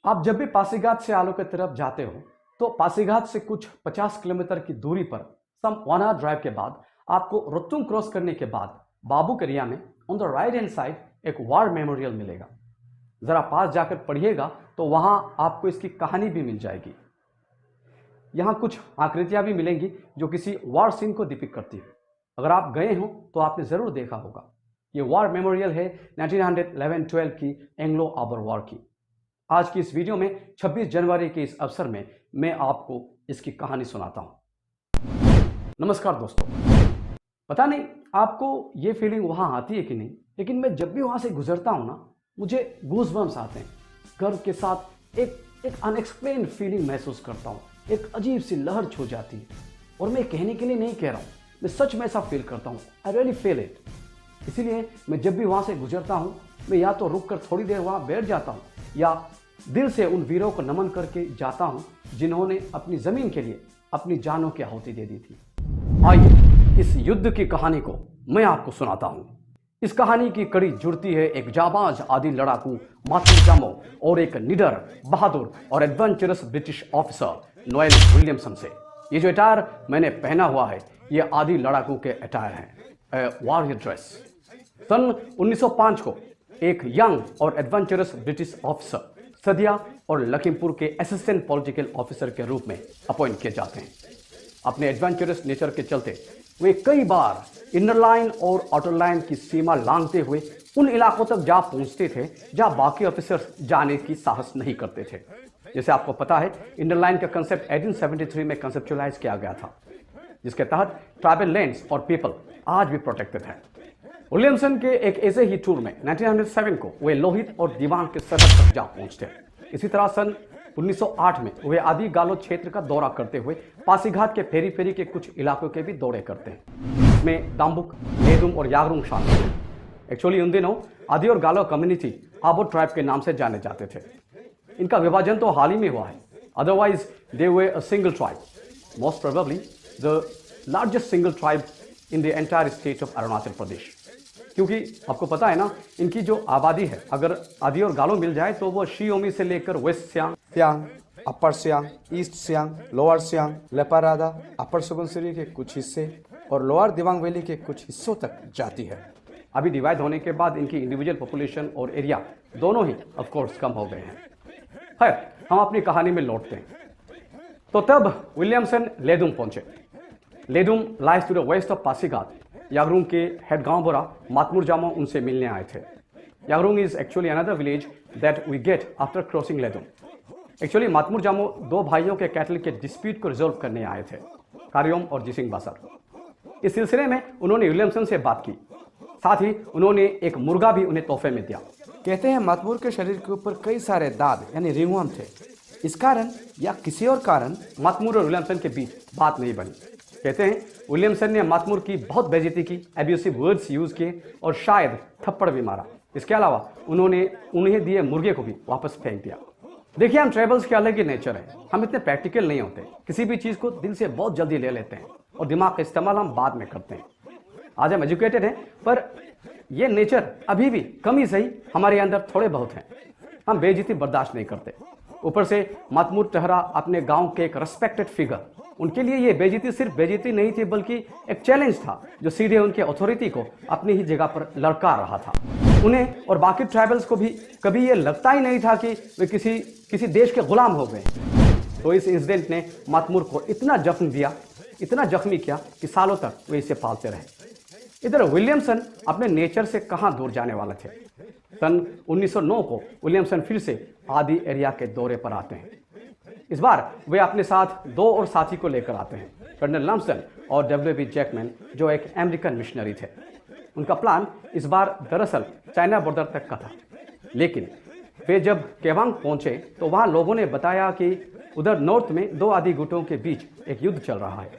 आप जब भी पासीघाट से आलो की तरफ जाते हो तो पासीघाट से कुछ 50 किलोमीटर की दूरी पर सम 1 आवर ड्राइव के बाद आपको रोत्तुंग क्रॉस करने के बाद बाबूकरिया में on the right hand side एक वार मेमोरियल मिलेगा। जरा पास जाकर पढ़िएगा तो वहां आपको इसकी कहानी भी मिल जाएगी। यहाँ कुछ आकृतियां भी मिलेंगी जो किसी वार सीन को डिपिक्ट करती है। अगर आप गए हो तो आपने ज़रूर देखा होगा। ये वार मेमोरियल है 1911-12 की एंग्लो आबर वॉर की। आज की इस वीडियो में 26 जनवरी के इस अवसर में मैं आपको इसकी कहानी सुनाता हूँ। नमस्कार दोस्तों, पता नहीं आपको ये फीलिंग वहाँ आती है कि नहीं, लेकिन मैं जब भी वहाँ से गुजरता हूँ ना, मुझे गूज़बम्स आते हैं। गर्व के साथ एक अनएक्सप्लेन्ड फीलिंग महसूस करता हूँ। एक अजीब सी लहर छू जाती है और मैं कहने के लिए नहीं कह रहा हूँ, मैं सच में ऐसा फील करता हूँ। I really feel it. इसीलिए मैं जब भी वहाँ से गुजरता हूँ, मैं या तो रुक कर थोड़ी देर वहाँ बैठ जाता हूँ या दिल से उन वीरों को नमन करके जाता हूँ जिन्होंने अपनी ज़मीन के लिए अपनी जानों की आहुति दे दी थी। आइए इस युद्ध की कहानी को मैं आपको सुनाता हूँ। इस कहानी की कड़ी जुड़ती है एक जाबाज आदि लड़ाकू मार्टिन जामो और एक निडर, बहादुर और adventurous British officer Noel Williamson से। ये जो अटायर मैंने पहना हुआ है, ये आदि लड़ाकू के अटायर हैं, वॉरियर ड्रेस। सन 1905 को एक यंग और एडवेंचरस ब्रिटिश ऑफिसर सदिया और लखीमपुर के असिस्टेंट पॉलिटिकल ऑफिसर के रूप में अपॉइंट किए जाते हैं। अपने एडवेंचरस नेचर के चलते वे कई बार इनर लाइन और आउटर लाइन की सीमा लांघते हुए उन इलाकों तक जा पहुंचते थे जहां बाकी ऑफिसर्स जाने की साहस नहीं करते थे। जैसे आपको पता है, इनर लाइन का कंसेप्ट 1873 में कंसेप्चुलाइज किया गया था, जिसके तहत ट्राइबल लैंड्स और पीपल आज भी प्रोटेक्टेड है। विलियमसन के एक ऐसे ही टूर में 1907 को वे लोहित और दीवान के सरहद तक जा पहुंचते हैं। इसी तरह सन 1908 में वे आदि गालो क्षेत्र का दौरा करते हुए पासीघाट के फेरी फेरी के कुछ इलाकों के भी दौरे करते हैं। इसमें दाम्बुक, लेदुम और यागरुंग शामिल हैं। एक्चुअली उन दिनों आदि और गालो कम्युनिटी आबो ट्राइब के नाम से जाने जाते थे। इनका विभाजन तो हाल ही में हुआ है, otherwise they were a single tribe, most probably the largest single tribe in the entire state of Arunachal Pradesh. क्योंकि आपको पता है ना, इनकी जो आबादी है, अगर आदि और गालो मिल जाए तो वो शियोमी से लेकर वेस्ट सियांग, अपर सियांग, ईस्ट सियांग, लोअर सियांग, लेपारादा, अपर सुबनसिरी के कुछ हिस्से और लोअर दिबांग वैली के कुछ हिस्सों तक जाती है। अभी डिवाइड होने के बाद इनकी इंडिविजुअल पॉपुलेशन और एरिया दोनों ही ऑफ कोर्स कम हो गए हैं। खैर, हम अपनी कहानी में लौटते हैं। तो तब विलियमसन लेदुम पहुंचे। Ledum lies to the west of Pasighat. Yagrung के हेड गांव बोरा मातमुर जामो उनसे मिलने आए थे। Yagrung is actually another village that we get after crossing Ledum. Actually Matmur Jamo दो भाइयों के कैटल के डिस्प्यूट को रिजोल्व करने आए थे, कारियोम और जिसिंग बासर। इस सिलसिले में उन्होंने विलियमसन से बात की, साथ ही उन्होंने एक मुर्गा भी उन्हें तोहफे में दिया। कहते हैं मातमुर के शरीर के ऊपर कई सारे दाग यानी रिंगवर्म थे। इस कारण या किसी और कारण मातमुर और विलियमसन के बीच बात नहीं बनी। कहते हैं विलियमसन ने मातमुर की बहुत बेइज्जती की, एब्यूसिव वर्ड्स यूज किए और शायद थप्पड़ भी मारा। इसके अलावा उन्होंने उन्हें दिए मुर्गे को भी वापस फेंक दिया। देखिए, हम ट्राइबल्स के अलग ही नेचर है। हम इतने प्रैक्टिकल नहीं होते, किसी भी चीज़ को दिल से बहुत जल्दी ले लेते हैं और दिमाग का इस्तेमाल हम बाद में करते हैं। आज हम एजुकेटेड हैं, पर यह नेचर अभी भी कमी सही हमारे अंदर थोड़े बहुत हैं। हम बेइज्जती बर्दाश्त नहीं करते। ऊपर से मातमुर टहरा अपने गांव के एक रेस्पेक्टेड फिगर। उनके लिए ये बेइज्जती सिर्फ बेइज्जती नहीं थी, बल्कि एक चैलेंज था जो सीधे उनके अथॉरिटी को अपनी ही जगह पर लड़का रहा था। उन्हें और बाकी ट्राइबल्स को भी कभी ये लगता ही नहीं था कि वे किसी देश के गुलाम हो गए। तो इस इंसिडेंट ने मातमुर को इतना जख्मी किया कि सालों तक वे इसे पालते रहे। इधर विलियमसन अपने नेचर से कहाँ दूर जाने वाले थे। सन 1909 को विलियमसन फिर से आदि एरिया के दौरे पर आते हैं। इस बार वे अपने साथ दो और साथी को लेकर आते हैं, कर्नल लम्सन और W.B. जैकमैन, जो एक अमेरिकन मिशनरी थे। उनका प्लान इस बार दरअसल चाइना बॉर्डर तक का था, लेकिन वे जब केवांग पहुंचे तो वहां लोगों ने बताया कि उधर नॉर्थ में दो आदि गुटों के बीच एक युद्ध चल रहा है।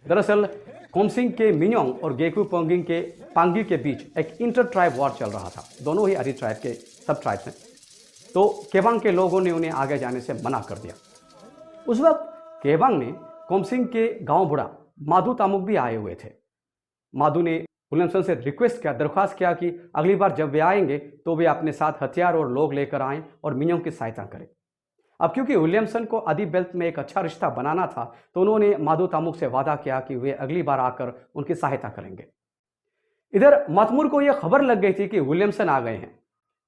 दरअसल कोमसिंग के मिन्योंग और गेकू पोंगिंग के पांगी के बीच एक इंटर ट्राइब वॉर चल रहा था। दोनों ही आदि ट्राइब के सब ट्राइब्स हैं। तो केवांग के लोगों ने उन्हें आगे जाने से मना कर दिया। उस वक्त केवांग ने कोमसिंग के गांव बुढ़ा माधु तामुक भी आए हुए थे। माधु ने विलियमसन से रिक्वेस्ट किया, दरख्वास्त किया कि अगली बार जब वे आएंगे तो वे अपने साथ हथियार और लोग लेकर आएं और मिन्यों की सहायता करें। अब क्योंकि विलियमसन को आदि बेल्ट में एक अच्छा रिश्ता बनाना था, तो उन्होंने माधो तामुक से वादा किया कि वे अगली बार आकर उनकी सहायता करेंगे। इधर मतमुर को यह खबर लग गई थी कि विलियमसन आ गए हैं,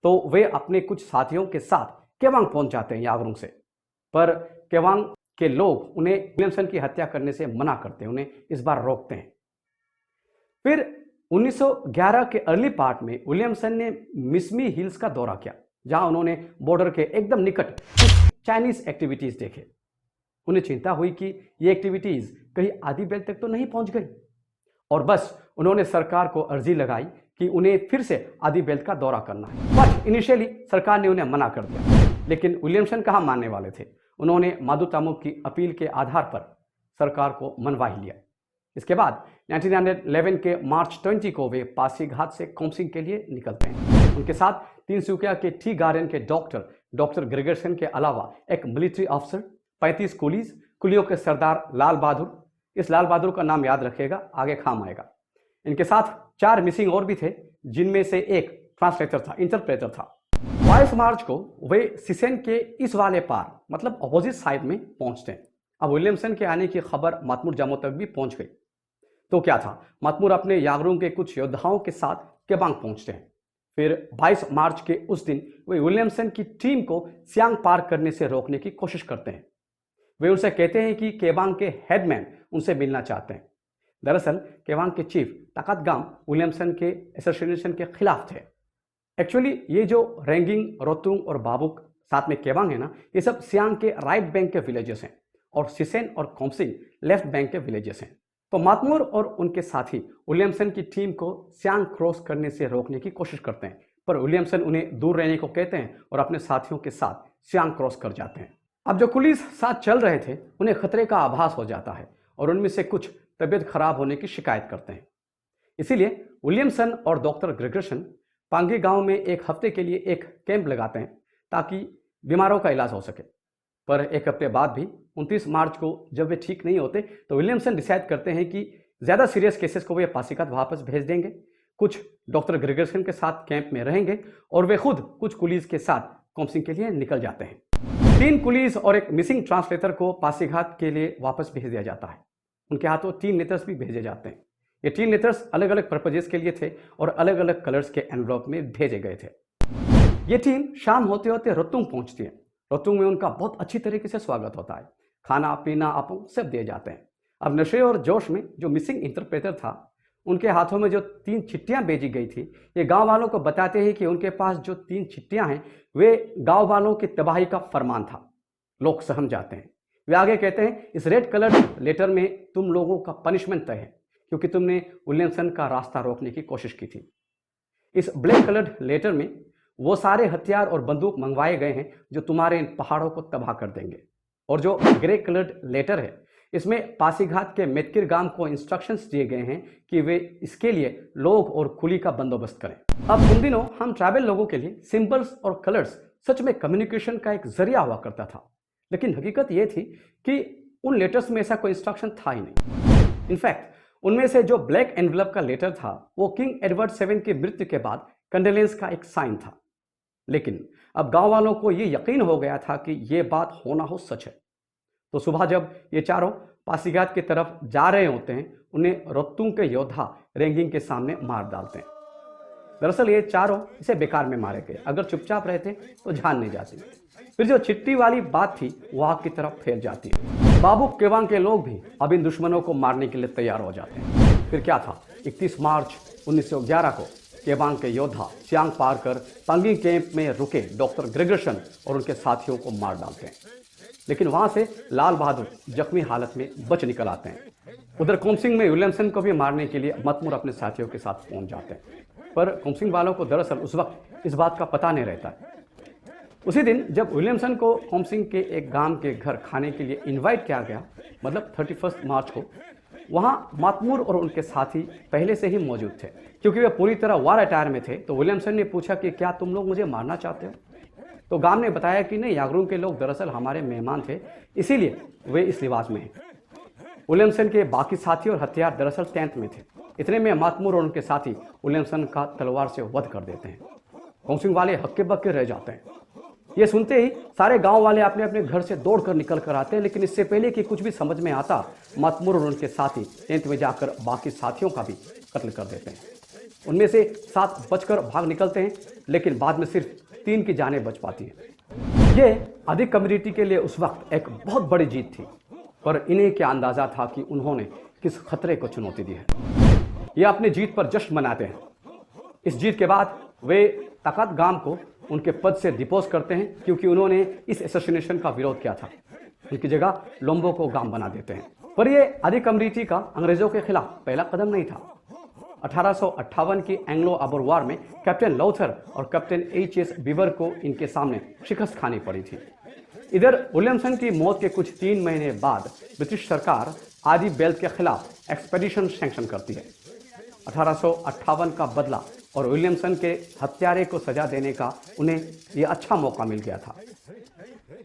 तो वे अपने कुछ साथियों के साथ केवांग पहुंच जाते हैं यागरुंग से। पर केवांग के लोग उन्हें विलियमसन की हत्या करने से मना करते हैं, उन्हें इस बार रोकते हैं। फिर 1911 के अर्ली पार्ट में विलियमसन ने मिसमी हिल्स का दौरा किया, जहां उन्होंने बॉर्डर के एकदम निकट चाइनीज एक्टिविटीज देखे। उन्हें चिंता हुई कि ये एक्टिविटीज कहीं आदि बेल्ट तक तो नहीं पहुंच गई, और बस उन्होंने सरकार को अर्जी लगाई कि उन्हें फिर से आदि बेल्ट का दौरा करना है। बट इनिशियली सरकार ने उन्हें मना कर दिया, लेकिन विलियमसन कहाँ मानने वाले थे। उन्होंने माधो तामुक की अपील के आधार पर सरकार को मनवा ही लिया। इसके बाद 1911 के मार्च 20 को वे पासीघाट से कोमसिंग के लिए निकलते हैं। उनके साथ तिनसुकिया के टी गार्डन के डॉक्टर ग्रेगरसन के अलावा एक मिलिट्री अफसर, 35 कुलियों के सरदार लाल बहादुर, इस लाल बहादुर का नाम याद रखिएगा, आगे काम आएगा। इनके साथ 4 मिसिंग और भी थे, जिनमें से एक इंटरप्रेटर था। 22 मार्च को वे सिसेन के इस वाले पार, मतलब अपोजिट साइड में पहुंचते हैं। अब विलियमसन के आने की खबर मतमुर जामो तक भी पहुंच गई। तो क्या था, मतमुर अपने यागरुंग के कुछ योद्धाओं के साथ केबांग पहुंचते हैं। फिर 22 मार्च के उस दिन वे विलियमसन की टीम को सियांग पार करने से रोकने की कोशिश करते हैं। वे उनसे कहते हैं कि केबांग के हेडमैन उनसे मिलना चाहते हैं। दरअसल केबांग के चीफ ताकतगाम विलियमसन के एसोसिएशन के खिलाफ थे। एक्चुअली ये जो रेंगिंग, रोतुंग और बाबुक साथ में केबांग है ना, ये सब सियांग के राइट बैंक के विलेजेस हैं, और सिसेन और कोमसिंग लेफ्ट बैंक के विलेजेस हैं। तो मतमुर और उनके साथी विलियमसन की टीम को सियांग क्रॉस करने से रोकने की कोशिश करते हैं, पर विलियमसन उन्हें दूर रहने को कहते हैं और अपने साथियों के साथ सियांग क्रॉस कर जाते हैं। अब जो कुलीस साथ चल रहे थे, उन्हें खतरे का आभास हो जाता है और उनमें से कुछ तबीयत खराब होने की शिकायत करते हैं। इसीलिए विलियमसन और डॉक्टर ग्रेगरसन पांगी गांव में एक हफ्ते के लिए एक कैंप लगाते हैं, ताकि बीमारों का इलाज हो सके। पर एक हफ्ते बाद भी 29 मार्च को जब वे ठीक नहीं होते, तो विलियमसन डिसाइड करते हैं कि ज़्यादा सीरियस केसेस को वे पासीघाट वापस भेज देंगे। कुछ डॉक्टर ग्रेगरसन के साथ कैंप में रहेंगे और वे खुद कुछ कुलीस के साथ कोमसिंग के लिए निकल जाते हैं। 3 कुलीस और एक मिसिंग ट्रांसलेटर को पासीघाट के लिए वापस भेज दिया जाता है। उनके हाथों 3 लेटर्स भी भेजे जाते हैं। ये 3 लेटर्स अलग अलग पर्पजेस के लिए थे और अलग अलग कलर्स के एनवलप में भेजे गए थे। ये टीम शाम होते होते रोतुंग पहुंचती है। रोतुंग में उनका बहुत अच्छी तरीके से स्वागत होता है, खाना पीना आपो सब दिए जाते हैं। अब नशे और जोश में जो मिसिंग इंटरप्रेटर था, उनके हाथों में जो 3 चिट्ठियां भेजी गई थी, ये गांव वालों को बताते हैं कि उनके पास जो 3 चिट्ठियां हैं, वे गांव वालों की तबाही का फरमान था। लोग सहम जाते हैं। वे आगे कहते हैं, इस रेड कलर लेटर में तुम लोगों का पनिशमेंट तय है, क्योंकि तुमने विलियमसन का रास्ता रोकने की कोशिश की थी। इस ब्लैक कलर्ड लेटर में वो सारे हथियार और बंदूक मंगवाए गए हैं जो तुम्हारे इन पहाड़ों को तबाह कर देंगे। और जो ग्रे कलर्ड लेटर है, इसमें पासीघाट के मेतकिर गांव को इंस्ट्रक्शंस दिए गए हैं कि वे इसके लिए लोग और कुली का बंदोबस्त करें। अब उन दिनों हम ट्राइबल लोगों के लिए सिंबल्स और कलर्स सच में कम्युनिकेशन का एक जरिया हुआ करता था, लेकिन हकीकत ये थी कि उन लेटर्स में ऐसा कोई इंस्ट्रक्शन था ही नहीं। इनफैक्ट उनमें से जो ब्लैक एनवलप का लेटर था, वो किंग एडवर्ड 7 की मृत्यु के बाद कंडोलेंस का एक साइन था। लेकिन अब गांव वालों को ये यकीन हो गया था कि ये बात होना हो सच है। तो सुबह जब ये चारों पासीघाट की तरफ जा रहे होते हैं, उन्हें रोतुंग के योद्धा रेंगिंग के सामने मार डालते हैं। दरअसल ये चारों इसे बेकार में मारे गए, अगर चुपचाप रहते तो जान नहीं जाती। फिर जो चिट्ठी वाली बात थी, वो आग की तरफ फैल जाती है। बाबुक केवांग के लोग भी अब इन दुश्मनों को मारने के लिए तैयार हो जाते हैं। फिर क्या था, 31 मार्च 1911 को केबांग के योद्धा सियांग पार कर पांगी कैंप में रुके डॉक्टर ग्रेगरसन और उनके साथियों को मार डालते हैं। लेकिन वहां से लाल बहादुर जख्मी हालत में बच निकल आते हैं। उधर कोमसिंग में विलियमसन को भी मारने के लिए मतमुर अपने साथियों के साथ पहुंच जाते हैं, पर कोमसिंग वालों को दरअसल उस वक्त इस बात का पता नहीं रहता है। उसी दिन जब विलियमसन को कोमसिंग के एक गांव के घर खाने के लिए इनवाइट किया गया, मतलब 31 मार्च को, वहां मतमुर और उनके साथी पहले से ही मौजूद थे। क्योंकि वे पूरी तरह वार अटायर में थे, तो विलियमसन ने पूछा कि क्या तुम लोग मुझे मारना चाहते हो? तो गांव ने बताया कि नहीं, यागरुंग के लोग दरअसल हमारे मेहमान थे, इसीलिए वे इस लिबास में हैं। विलियमसन के बाकी साथी और हथियार दरअसल टेंट में थे। इतने में मतमुर और उनके साथी विलियमसन का तलवार से वध कर देते हैं। कोमसिंग वाले हक्के बक्के रह जाते हैं। ये सुनते ही सारे गांव वाले अपने अपने घर से दौड़कर निकल कर आते हैं, लेकिन इससे पहले कि कुछ भी समझ में आता, मातमुर और उनके साथी टेंट में जाकर बाकी साथियों का भी कत्ल कर देते हैं। उनमें से 7 बचकर भाग निकलते हैं, लेकिन बाद में सिर्फ 3 की जानें बच पाती हैं। ये आदि कम्युनिटी के लिए उस वक्त एक बहुत बड़ी जीत थी, पर इन्हें क्या अंदाजा था कि उन्होंने किस खतरे को चुनौती दी है। ये अपनी जीत पर जश्न मनाते हैं। इस जीत के बाद वे ताकत गाम को उनके पद से डिपोज करते हैं, क्योंकि उन्होंने इस एसोसिएशन का विरोध किया था। उनकी जगह लोम्बो को गाम बना देते हैं। पर यह आदि कम्युनिटी का अंग्रेजों के खिलाफ पहला कदम नहीं था। 1858 की एंग्लो अबर वॉर में कैप्टन लॉथर और कैप्टन H.S. बीवर को इनके सामने शिकस्त खानी पड़ी थी। इधर विलियमसन की मौत के कुछ 3 महीने बाद ब्रिटिश सरकार आदि बेल्ट के खिलाफ एक्सपेडिशन सैंक्शन करती है। 1858 का बदला और विलियमसन के हत्यारे को सजा देने का उन्हें यह अच्छा मौका मिल गया था।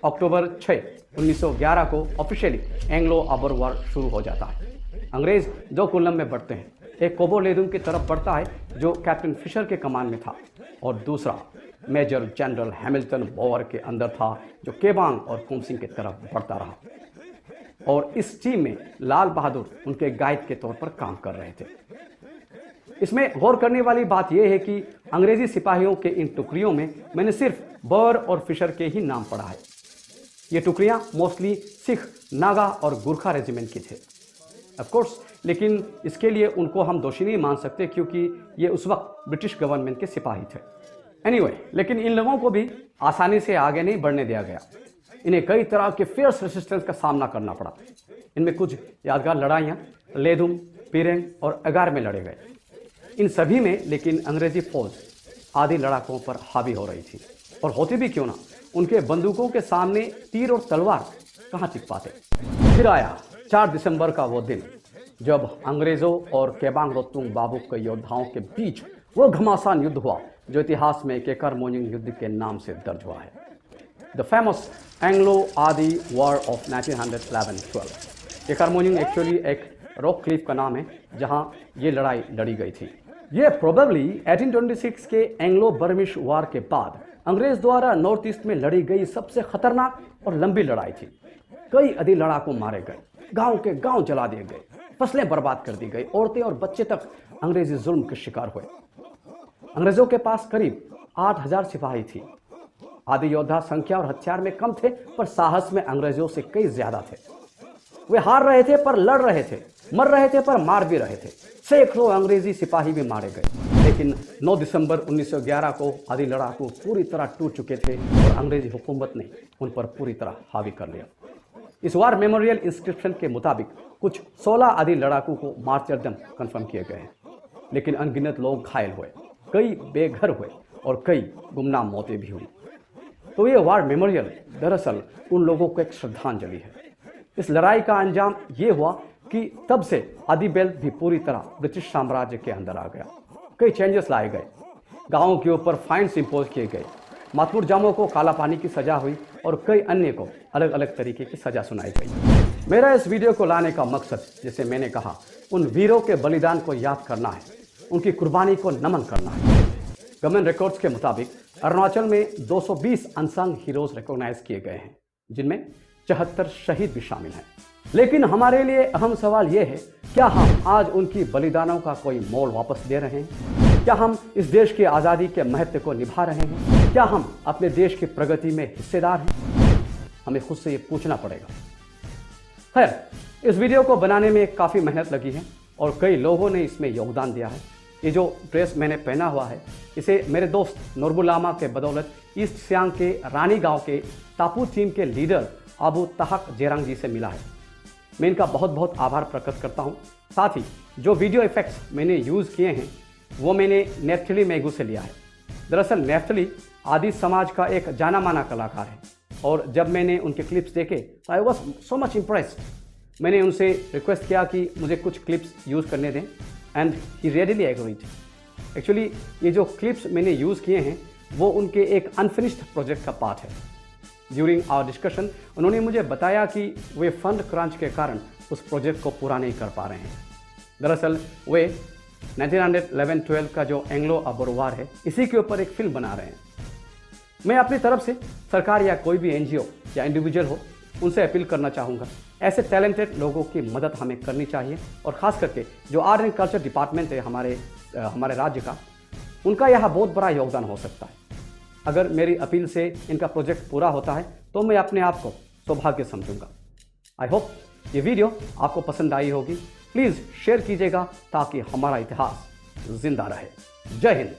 अक्टूबर 6, 1911 को ऑफिशियली एंग्लो अबर वॉर शुरू हो जाता है। अंग्रेज 2 कॉलम में बढ़ते हैं। एक कोबोलेदुम की तरफ बढ़ता है, जो कैप्टन फिशर के कमान में था, और दूसरा मेजर जनरल हैमिल्टन बोअर के अंदर था, जो केबांग और कुमसिंग की तरफ बढ़ता रहा। और इस टीम में लाल बहादुर उनके गाइड के तौर पर काम कर रहे थे। इसमें गौर करने वाली बात यह है कि अंग्रेजी सिपाहियों के इन टुकड़ियों में मैंने सिर्फ बोअर और फिशर के ही नाम पढ़ा है। ये टुकड़ियां मोस्टली सिख, नागा और गुरखा रेजिमेंट की थे ऑफ कोर्स, लेकिन इसके लिए उनको हम दोषी नहीं मान सकते, क्योंकि ये उस वक्त ब्रिटिश गवर्नमेंट के सिपाही थे। एनीवे, लेकिन इन लोगों को भी आसानी से आगे नहीं बढ़ने दिया गया। इन्हें कई तरह के फियर्स रेसिस्टेंस का सामना करना पड़ा। इनमें कुछ यादगार लड़ाइयाँ लेदुम, पीरेंग और अगार में लड़े गए। इन सभी में लेकिन अंग्रेजी फौज आदि लड़ाकों पर हावी हो रही थी, और होती भी क्यों ना, उनके बंदूकों के सामने तीर और तलवार कहाँ टिक पाते। फिर आया 4 दिसंबर का वो दिन, जब अंग्रेजों और केबांग रोतुंग बाबू के योद्धाओं के बीच वो घमासान युद्ध हुआ, जो इतिहास में केकर मोन्युंग युद्ध के नाम से दर्ज हुआ है, द फेमस एंग्लो आदि वॉर ऑफ 1911-12। केकर मोन्युंग एक्चुअली एक रॉक क्लिफ का नाम है, जहां ये लड़ाई लड़ी गई थी। ये प्रोबेबली 1826 के एंग्लो बर्मिश वॉर के बाद अंग्रेज द्वारा नॉर्थ ईस्ट में लड़ी गई सबसे खतरनाक और लंबी लड़ाई थी। कई आदि लड़ाकू मारे गए, गांव के गांव जला दिए गए, फसलें बर्बाद कर दी गई, औरतें और बच्चे तक अंग्रेजी जुल्म के शिकार हुए। अंग्रेजों के पास करीब 8000 सिपाही थी। आदि योद्धा संख्या और हथियार में कम थे, पर साहस में अंग्रेजों से कई ज्यादा थे। वे हार रहे थे पर लड़ रहे थे, मर रहे थे पर मार भी रहे थे। सैकड़ों अंग्रेजी सिपाही भी मारे गए। लेकिन 9 दिसंबर 1911 को आदि लड़ाकू पूरी तरह टूट चुके थे, और अंग्रेजी हुकूमत ने उन पर पूरी तरह हावी कर लिया। इस वार मेमोरियल इंस्क्रिप्शन के मुताबिक कुछ 16 आदि लड़ाकू को मार्टरडम कंफर्म किए गए हैं, लेकिन अनगिनत लोग घायल हुए, कई बेघर हुए और कई गुमनाम मौतें भी हुई। तो ये वार मेमोरियल दरअसल उन लोगों को एक श्रद्धांजलि है। इस लड़ाई का अंजाम ये हुआ कि तब से आदि बेल्ट भी पूरी तरह ब्रिटिश साम्राज्य के अंदर आ गया। कई चेंजेस लाए गए, गांवों के ऊपर फाइन्स इंपोज किए गए, मातपुर जामों को काला पानी की सजा हुई, और कई अन्य को अलग अलग तरीके की सजा सुनाई गई। मेरा इस वीडियो को लाने का मकसद, जैसे मैंने कहा, उन वीरों के बलिदान को याद करना है, उनकी कुर्बानी को नमन करना है। गवर्नमेंट रिकॉर्ड्स के मुताबिक अरुणाचल में 220 अनसंग हीरोज रिकॉग्नाइज किए गए हैं, जिनमें 74 शहीद भी शामिल हैं। लेकिन हमारे लिए अहम सवाल यह है, क्या हम आज उनकी बलिदानों का कोई मोल वापस दे रहे हैं? क्या हम इस देश की आज़ादी के महत्व को निभा रहे हैं? क्या हम अपने देश की प्रगति में हिस्सेदार हैं? हमें खुद से ये पूछना पड़ेगा। खैर, इस वीडियो को बनाने में काफ़ी मेहनत लगी है, और कई लोगों ने इसमें योगदान दिया है। ये जो ड्रेस मैंने पहना हुआ है, इसे मेरे दोस्त नूरबुलामा के बदौलत ईस्ट सियांग के रानी गांव के तापू टीम के लीडर अबू तहक जेरांग जी से मिला है। मैं इनका बहुत बहुत आभार प्रकट करता हूं। साथ ही जो वीडियो इफेक्ट्स मैंने यूज़ किए हैं, वो मैंने नेफ्थली मेगू से लिया है। दरअसल नेफ्थली आदि समाज का एक जाना माना कलाकार है, और जब मैंने उनके क्लिप्स देखे तो I was so much impressed. मैंने उनसे रिक्वेस्ट किया कि मुझे कुछ क्लिप्स यूज़ करने दें, and he readily agreed. Actually ये जो क्लिप्स मैंने यूज़ किए हैं, वो उनके एक अनफिनिश्ड प्रोजेक्ट का पार्ट है। ड्यूरिंग आवर डिस्कशन उन्होंने मुझे बताया कि वे फंड क्रंच के कारण उस प्रोजेक्ट को पूरा नहीं कर पा रहे हैं। दरअसल वे 1911-12 का जो एंग्लो अबर वॉर है, इसी के ऊपर एक फिल्म बना रहे हैं। मैं अपनी तरफ से सरकार या कोई भी एनजीओ या इंडिविजुअल हो उनसे अपील करना चाहूँगा, ऐसे टैलेंटेड लोगों की मदद हमें करनी चाहिए। और ख़ास करके जो आर्ट एंड कल्चर डिपार्टमेंट है हमारे राज्य का, उनका यहाँ बहुत बड़ा योगदान हो सकता है। अगर मेरी अपील से इनका प्रोजेक्ट पूरा होता है तो मैं अपने आप को सौभाग्य समझूंगा। आई होप ये वीडियो आपको पसंद आई होगी। प्लीज़ शेयर कीजिएगा ताकि हमारा इतिहास जिंदा रहे। जय हिंद।